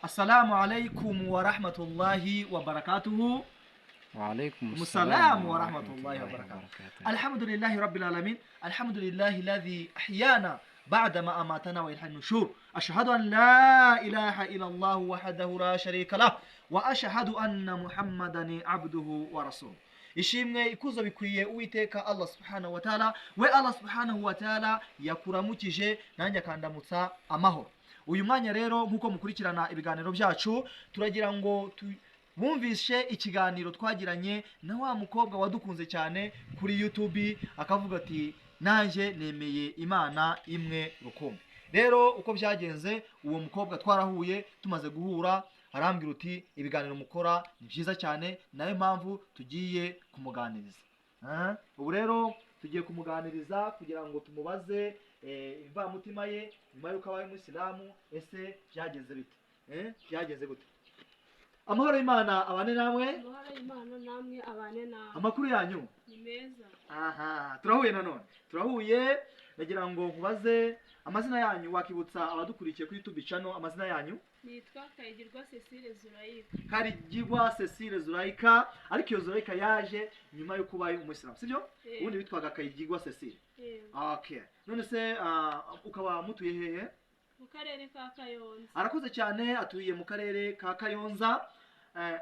Assalamu alaikum wa rahmatullahi wa barakatuhu. وعليكم السلام السلام ورحمة ورحمة الله الله وبركاته. وبركاته. الحمد لله رب العالمين، الحمد لله الذي أحيانا بعدما أماتنا وإليه النشور. أشهد أن لا إله إلا الله وحده لا شريك له، وأشهد أن محمدا عبده ورسوله. ishimwe ikuzo bikwiye uwiteka Allah subhanahu wa ta'ala, we Allah subhanahu wa ta'ala yakuramukije nanjye akandamutsa amahoro. Uyu mwanya rero nkuko mukurikirana ibiganiro byacu, turagira ngo bumvishe ikiganiro twagiranye na wa mukobwa wadukunze cyane kuri YouTube, akavuga ati nanjye nemeye Imana imwe rukumbi. Rero uko byagenze, uwo mukobwa twarahuye, tumaze guhura arambwira uti ibiganiro mukora ni byiza cyane, nayo mpamvu tugiye kumuganiriza. Ubu rero tugiye kumuganiriza kugira ngo tumubaze imvamutima ye nyuma y'uko abaye Umuyisilamu. Ese byagenze bite? Byagenze gute? Amahoro y'Imana abane namwe. Amahoro y'Imana namwe abane namwe. Amakuru yanyu Ni meza. aha, turahuye nanone, turahuye. Nagira ngo nkubaze amazina yanyu, wakibutsa abadukurikiye kuri YouTube channel amazina yanyu. Nitwa Kayigirwa Cecile Zulaika. Karigirwa Cecile Zulaika, ariko iyo Zulaika yaje nyuma yo kubaye Umuyisilamu, sibyo? Ubundi bitwaga Kayigirwa Cecile. Okay. None se ukaba mutuye hehe? Mu karere ka Kayonza. Arakoze cyane, atuye mu karere ka Kayonza.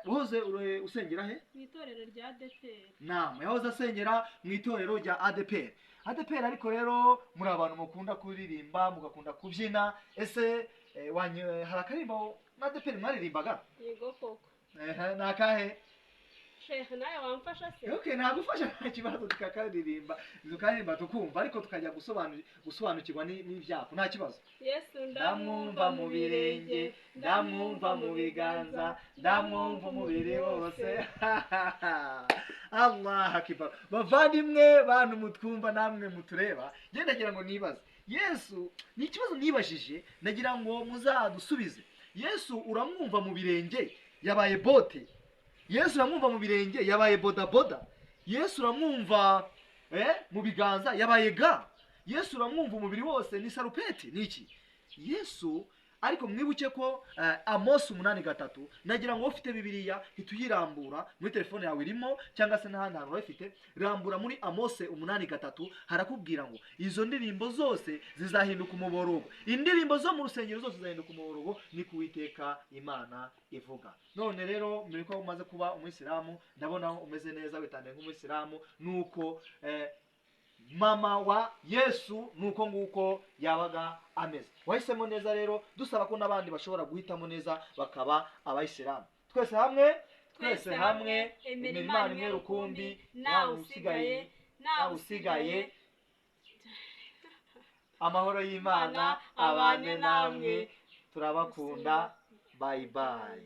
Wahoze usengera he? Mu itorero rya ADEPR. Naam, yahoze asengera mu itorero rya ADEPR. ADEPR ariko rero muri abantu mukunda kuririmba, mugakunda kubyina. Ese hari akarimbo na ADEPR mwaririmbaga? Yego koko. Nakahe? Sheikh nawe wamfasha se? Okay, nagufasha nta kibazo, tukakaririmba tukumva, ariko tukajya gusobanukirwa n'ibyako, nta kibazo. Yesu Ndamwumva mu birenge, ndamwumva mu biganza, ndamwumva umubiri wose. Allah akibar. Bavandimwe bantu mutwumva namwe mutureba, nge ndagira ngo nibaze, Yesu ni ikibazo nibajije, ndagira ngo muzadusubize. Yesu uramwumva mu birenge yabaye bote? Yesu uramwumva mu birenge yabaye bodaboda? Yesu uramwumva mu biganza yabaye ga? Yesu uramwumva umubiri wose ni salupeti? Niki Yesu? Ariko mwibuke ko Amos 8:3, nagira ngo ufite Bibiliya hituyirambura muri telefone yawe irimo, cyangwa se n'ahandi hantu urayifite, rambura muri Amos 8:3, harakubwira ngo izo ndirimbo zose zizahinduka umuborogo, indirimbo zo mu rusengero zose zizahinduka umuborogo, ni kuwiteka Imana ivuga. None rero mbere ko umaze kuba Umuyisilamu, ndabona umeze neza, witandeye nk'Umuyisilamu, nuko mama wa Yesu nuko nguko yabaga ameze. Wahisemo neza rero, dusaba ko n'abandi bashobora guhitamo neza bakaba Abayisilamu. Twese hamwe Imana imwe rukumbi, nawe usigaye. Amahoro y'Imana abane namwe, turabakunda. Bye bye.